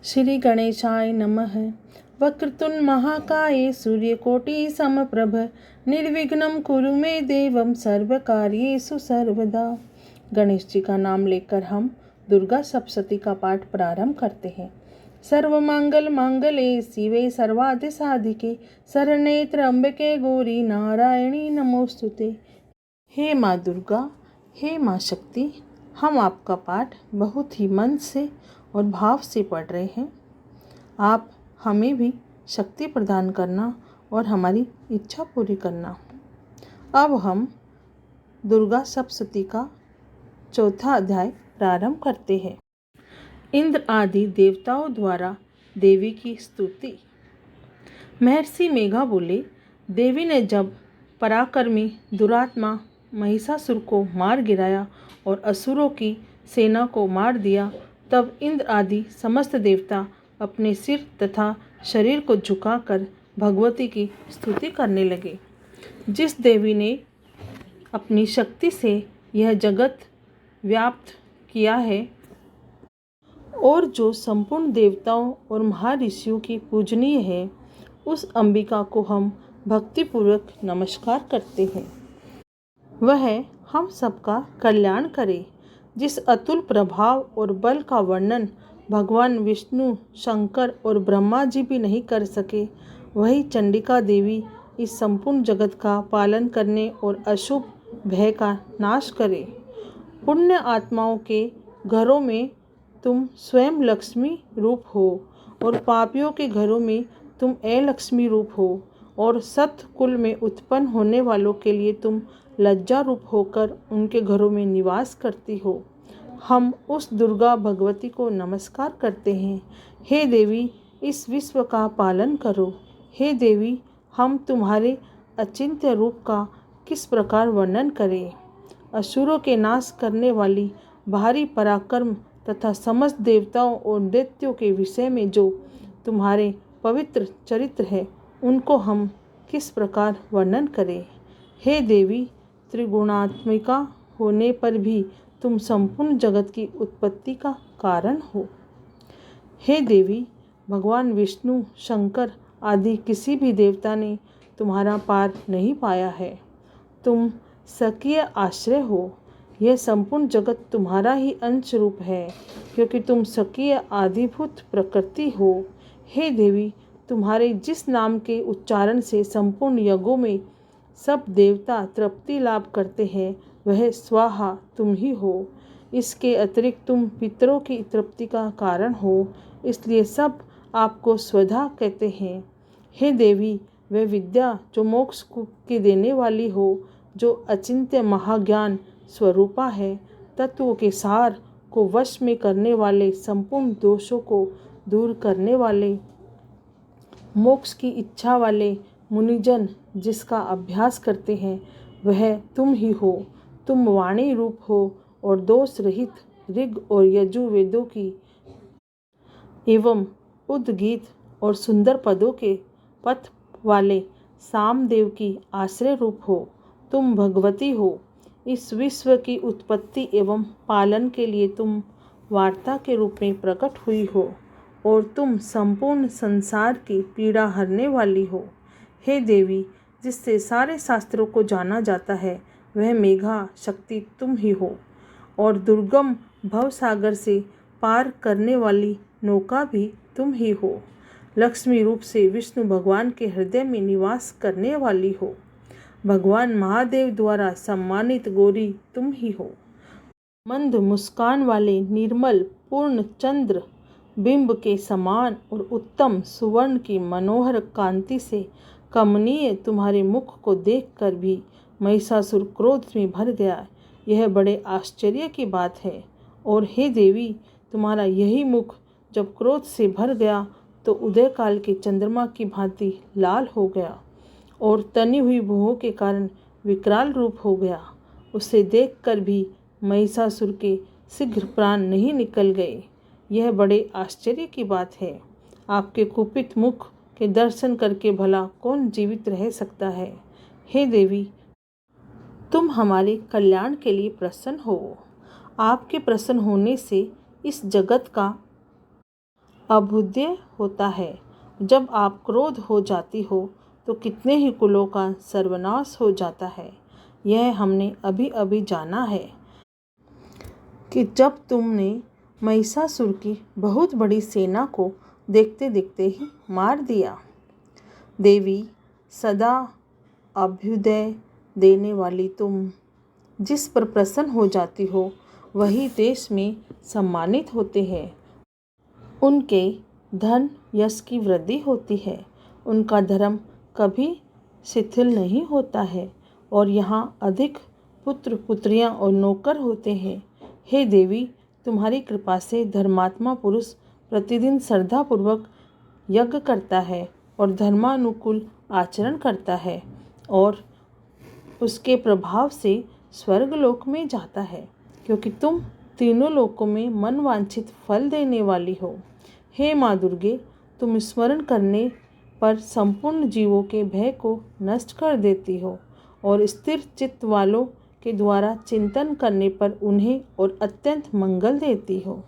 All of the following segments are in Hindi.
श्री गणेशाय नमः। वक्रतुंड महाकाय सूर्यकोटि समप्रभ निर्विघ्नं कुरु मे देवं सर्वकार्येषु सर्वदा। गणेश जी का नाम लेकर हम दुर्गा सप्तशती का पाठ प्रारंभ करते हैं। सर्वमंगल मांगल्ये शिवे सर्वार्थ साधिके शरण्ये त्र्यंबके गौरी नारायणी नमोस्तुते। हे माँ दुर्गा, हे माँ शक्ति, हम आपका पाठ बहुत ही मन से और भाव से पढ़ रहे हैं। आप हमें भी शक्ति प्रदान करना और हमारी इच्छा पूरी करना। अब हम दुर्गा सप्तशती का चौथा अध्याय प्रारंभ करते हैं। इंद्र आदि देवताओं द्वारा देवी की स्तुति। महर्षि मेघा बोले, देवी ने जब पराक्रमी दुरात्मा महिषासुर को मार गिराया और असुरों की सेना को मार दिया, तब इंद्र आदि समस्त देवता अपने सिर तथा शरीर को झुकाकर भगवती की स्तुति करने लगे। जिस देवी ने अपनी शक्ति से यह जगत व्याप्त किया है और जो संपूर्ण देवताओं और महर्षियों की पूजनीय है, उस अंबिका को हम भक्तिपूर्वक नमस्कार करते हैं। वह हम सबका कल्याण करे। जिस अतुल प्रभाव और बल का वर्णन भगवान विष्णु, शंकर और ब्रह्मा जी भी नहीं कर सके, वही चंडिका देवी इस संपूर्ण जगत का पालन करने और अशुभ भय का नाश करे। पुण्य आत्माओं के घरों में तुम स्वयं लक्ष्मी रूप हो और पापियों के घरों में तुम अलक्ष्मी रूप हो, और सत कुल में उत्पन्न होने वालों के लिए तुम लज्जा रूप होकर उनके घरों में निवास करती हो। हम उस दुर्गा भगवती को नमस्कार करते हैं। हे देवी, इस विश्व का पालन करो। हे देवी, हम तुम्हारे अचिंत्य रूप का किस प्रकार वर्णन करें। असुरों के नाश करने वाली भारी पराक्रम तथा समस्त देवताओं और दैत्यों के विषय में जो तुम्हारे पवित्र चरित्र है, उनको हम किस प्रकार वर्णन करें। हे देवी, त्रिगुणात्मिका होने पर भी तुम संपूर्ण जगत की उत्पत्ति का कारण हो। हे देवी, भगवान विष्णु, शंकर आदि किसी भी देवता ने तुम्हारा पार नहीं पाया है। तुम सकीय आश्रय हो। यह संपूर्ण जगत तुम्हारा ही अंश रूप है, क्योंकि तुम सकीय आदिभूत प्रकृति हो। हे देवी, तुम्हारे जिस नाम के उच्चारण से संपूर्ण यज्ञों में सब देवता तृप्ति लाभ करते हैं, वह स्वाहा तुम ही हो। इसके अतिरिक्त तुम पितरों की तृप्ति का कारण हो, इसलिए सब आपको स्वधा कहते हैं। हे देवी, वह विद्या जो मोक्ष की देने वाली हो, जो अचिंत्य महाज्ञान स्वरूपा है, तत्वों के सार को वश में करने वाले, संपूर्ण दोषों को दूर करने वाले, मोक्ष की इच्छा वाले मुनिजन जिसका अभ्यास करते हैं, वह तुम ही हो। तुम वाणी रूप हो और दोष रहित ऋग और यजुर्वेदों की एवं उद्गीत और सुंदर पदों के पथ वाले सामदेव की आश्रय रूप हो। तुम भगवती हो। इस विश्व की उत्पत्ति एवं पालन के लिए तुम वार्ता के रूप में प्रकट हुई हो, और तुम संपूर्ण संसार की पीड़ा हरने वाली हो। हे देवी, जिससे सारे शास्त्रों को जाना जाता है, वह मेघा शक्ति तुम ही हो, और दुर्गम भवसागर से पार करने वाली नौका भी तुम ही हो। लक्ष्मी रूप से विष्णु भगवान के हृदय में निवास करने वाली हो। भगवान महादेव द्वारा सम्मानित गौरी तुम ही हो। मंद मुस्कान वाले निर्मल पूर्ण चंद्र बिंब के समान और उत्तम सुवर्ण की मनोहर कांति से कमनीय तुम्हारे मुख को देखकर भी महिषासुर क्रोध में भर गया। यह बड़े आश्चर्य की बात है। और हे देवी, तुम्हारा यही मुख जब क्रोध से भर गया तो उदय काल के चंद्रमा की भांति लाल हो गया और तनी हुई भुवों के कारण विकराल रूप हो गया। उसे देखकर भी महिषासुर के शीघ्र प्राण नहीं निकल गए। यह बड़े आश्चर्य की बात है। आपके कुपित मुख के दर्शन करके भला कौन जीवित रह सकता है। हे देवी, तुम हमारे कल्याण के लिए प्रसन्न हो। आपके प्रसन्न होने से इस जगत का अभुद्य होता है। जब आप क्रोध हो जाती हो तो कितने ही कुलों का सर्वनाश हो जाता है। यह हमने अभी अभी जाना है कि जब तुमने महिषासुर की बहुत बड़ी सेना को देखते देखते ही मार दिया। देवी, सदा अभ्युदय देने वाली तुम जिस पर प्रसन्न हो जाती हो वही देश में सम्मानित होते हैं। उनके धन यश की वृद्धि होती है। उनका धर्म कभी शिथिल नहीं होता है और यहाँ अधिक पुत्र पुत्रियाँ और नौकर होते हैं। हे देवी, तुम्हारी कृपा से धर्मात्मा पुरुष प्रतिदिन श्रद्धापूर्वक यज्ञ करता है और धर्मानुकूल आचरण करता है और उसके प्रभाव से स्वर्गलोक में जाता है, क्योंकि तुम तीनों लोकों में मनवांछित फल देने वाली हो। हे माँ दुर्गे, तुम स्मरण करने पर संपूर्ण जीवों के भय को नष्ट कर देती हो और स्थिर चित्त वालों के द्वारा चिंतन करने पर उन्हें और अत्यंत मंगल देती हो।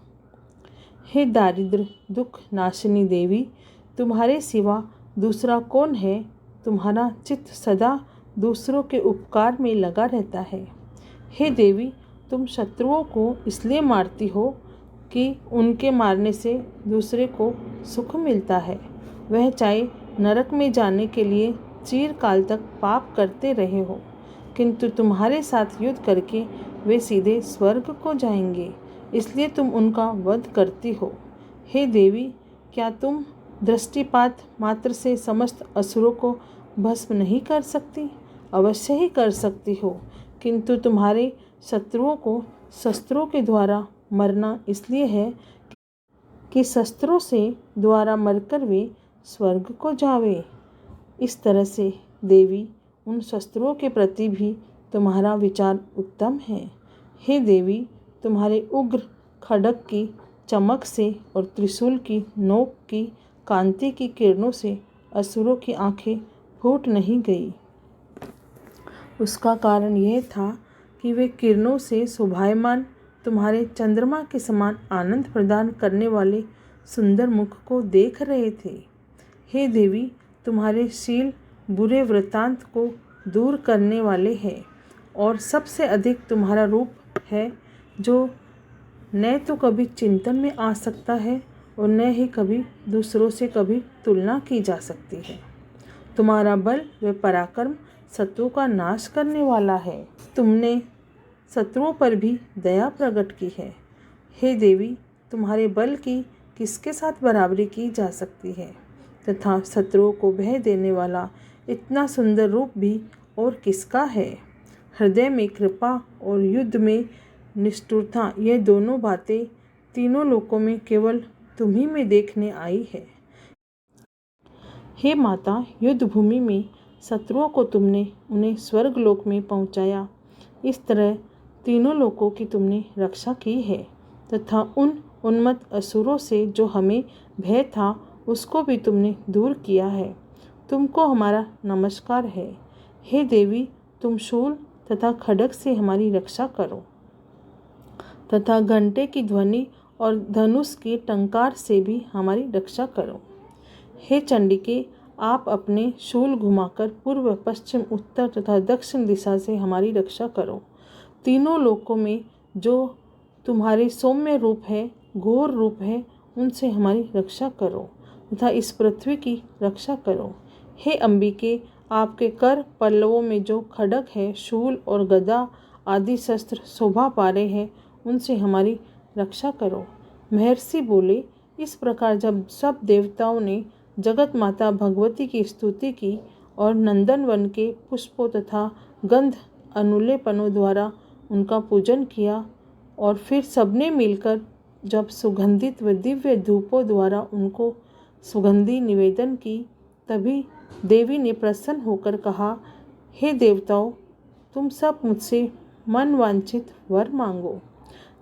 हे दारिद्र दुख नाशिनी देवी, तुम्हारे सिवा दूसरा कौन है? तुम्हारा चित्त सदा दूसरों के उपकार में लगा रहता है। हे देवी, तुम शत्रुओं को इसलिए मारती हो कि उनके मारने से दूसरे को सुख मिलता है। वह चाहे नरक में जाने के लिए चिरकाल तक पाप करते रहे हो, किंतु तुम्हारे साथ युद्ध करके वे सीधे स्वर्ग को जाएंगे, इसलिए तुम उनका वध करती हो। हे देवी, क्या तुम दृष्टिपात मात्र से समस्त असुरों को भस्म नहीं कर सकती? अवश्य ही कर सकती हो, किंतु तुम्हारे शत्रुओं को शस्त्रों के द्वारा मरना इसलिए है कि शस्त्रों से द्वारा मरकर वे स्वर्ग को जावे। इस तरह से देवी, उन शस्त्रों के प्रति भी तुम्हारा विचार उत्तम है। हे देवी, तुम्हारे उग्र खड्ग की चमक से और त्रिशूल की नोक की कांति की किरणों से असुरों की आंखें फूट नहीं गई। उसका कारण यह था कि वे किरणों से शोभायमान तुम्हारे चंद्रमा के समान आनंद प्रदान करने वाले सुंदर मुख को देख रहे थे। हे देवी, तुम्हारे शील बुरे वृत्तांत को दूर करने वाले हैं और सबसे अधिक तुम्हारा रूप है जो न तो कभी चिंतन में आ सकता है और न ही कभी दूसरों से कभी तुलना की जा सकती है। तुम्हारा बल व पराक्रम शत्रुओं का नाश करने वाला है। तुमने शत्रुओं पर भी दया प्रकट की है। हे देवी, तुम्हारे बल की किसके साथ बराबरी की जा सकती है तथा शत्रुओं को भय देने वाला इतना सुंदर रूप भी और किसका है? हृदय में कृपा और युद्ध में निष्ठुरता, ये दोनों बातें तीनों लोकों में केवल तुम्ही में देखने आई है। हे माता, युद्ध भूमि में शत्रुओं को तुमने उन्हें स्वर्गलोक में पहुंचाया। इस तरह तीनों लोकों की तुमने रक्षा की है तथा उन उन्मत्त असुरों से जो हमें भय था उसको भी तुमने दूर किया है। तुमको हमारा नमस्कार है। हे देवी, तुम शूल तथा खड्ग से हमारी रक्षा करो तथा घंटे की ध्वनि और धनुष की टंकार से भी हमारी रक्षा करो। हे चंडिके, आप अपने शूल घुमाकर पूर्व पश्चिम उत्तर तथा दक्षिण दिशा से हमारी रक्षा करो। तीनों लोकों में जो तुम्हारे सौम्य रूप है, घोर रूप है, उनसे हमारी रक्षा करो तथा इस पृथ्वी की रक्षा करो। हे अंबिके, आपके कर पल्लवों में जो खड्ग है, शूल और गदा आदि शस्त्र शोभा पा रहे हैं, उनसे हमारी रक्षा करो। महर्षि बोले, इस प्रकार जब सब देवताओं ने जगत माता भगवती की स्तुति की और नंदनवन के पुष्पों तथा गंध अनुलेपनों द्वारा उनका पूजन किया और फिर सबने मिलकर जब सुगंधित व दिव्य धूपों द्वारा उनको सुगंधि निवेदन की, तभी देवी ने प्रसन्न होकर कहा, हे देवताओं, तुम सब मुझसे मन वांछित वर मांगो।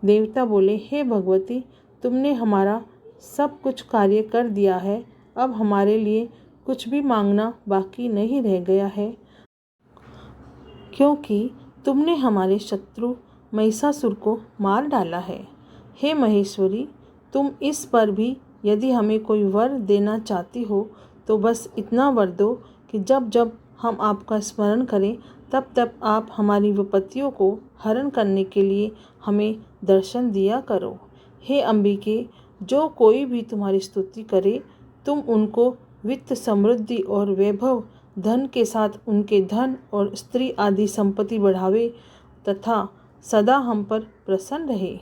देवता बोले, हे भगवती, तुमने हमारा सब कुछ कार्य कर दिया है। अब हमारे लिए कुछ भी मांगना बाकी नहीं रह गया है, क्योंकि तुमने हमारे शत्रु महिषासुर को मार डाला है। हे महेश्वरी, तुम इस पर भी यदि हमें कोई वर देना चाहती हो तो बस इतना वर दो कि जब जब हम आपका स्मरण करें तब तब आप हमारी विपत्तियों को हरण करने के लिए हमें दर्शन दिया करो। हे अंबिके, जो कोई भी तुम्हारी स्तुति करे तुम उनको वित्त, समृद्धि और वैभव, धन के साथ उनके धन और स्त्री आदि संपत्ति बढ़ावे तथा सदा हम पर प्रसन्न रहे।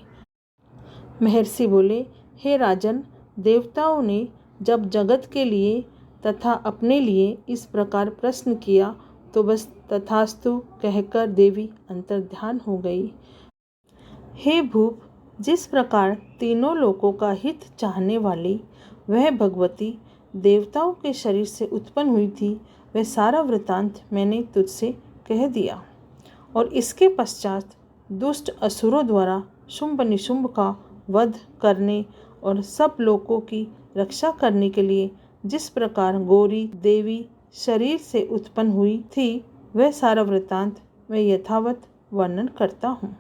महर्षि बोले, हे राजन, देवताओं ने जब जगत के लिए तथा अपने लिए इस प्रकार प्रश्न किया तो बस तथास्तु कहकर देवी अंतर्ध्यान हो गई। हे भूप, जिस प्रकार तीनों लोकों का हित चाहने वाली वह भगवती देवताओं के शरीर से उत्पन्न हुई थी, वह सारा वृतांत मैंने तुझसे कह दिया। और इसके पश्चात दुष्ट असुरों द्वारा शुंभ निशुंभ का वध करने और सब लोगों की रक्षा करने के लिए जिस प्रकार गौरी देवी शरीर से उत्पन्न हुई थी वह सारा वृतांत मैं यथावत वर्णन करता हूँ।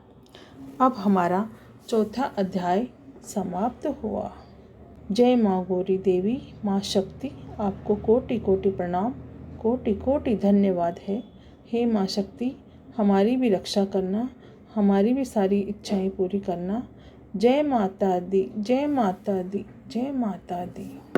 अब हमारा चौथा अध्याय समाप्त हुआ। जय माँ गौरी देवी, माँ शक्ति, आपको कोटि कोटि प्रणाम, कोटि कोटि धन्यवाद है। हे माँ शक्ति, हमारी भी रक्षा करना, हमारी भी सारी इच्छाएं पूरी करना। जय माता दी, जय माता दी, जय माता दी।